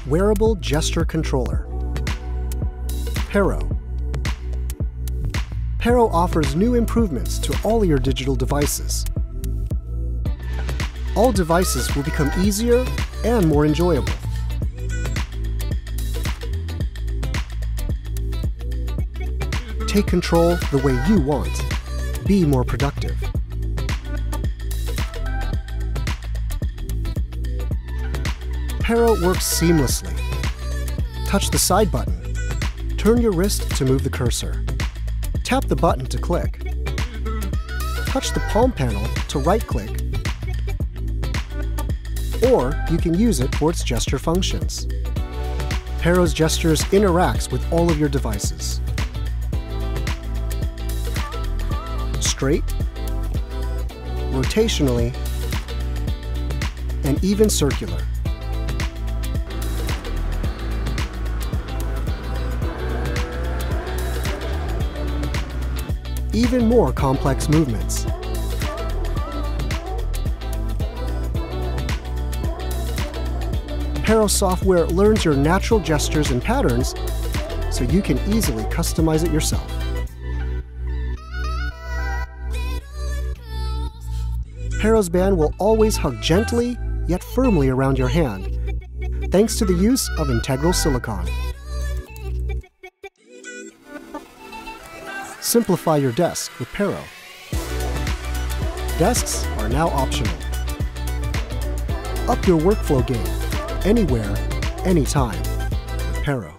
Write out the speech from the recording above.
Wearable gesture controller. Pero. Pero offers new improvements to all your digital devices. All devices will become easier and more enjoyable. Take control the way you want. Be more productive. Pero works seamlessly. Touch the side button. Turn your wrist to move the cursor. Tap the button to click. Touch the palm panel to right-click, or you can use it for its gesture functions. Pero's gestures interacts with all of your devices. Straight, rotationally, and even circular. Even more complex movements. Pero software learns your natural gestures and patterns, so you can easily customize it yourself. Pero's band will always hug gently, yet firmly around your hand, thanks to the use of integral silicone. Simplify your desk with Pero. Desks are now optional. Up your workflow game, anywhere, anytime, with Pero.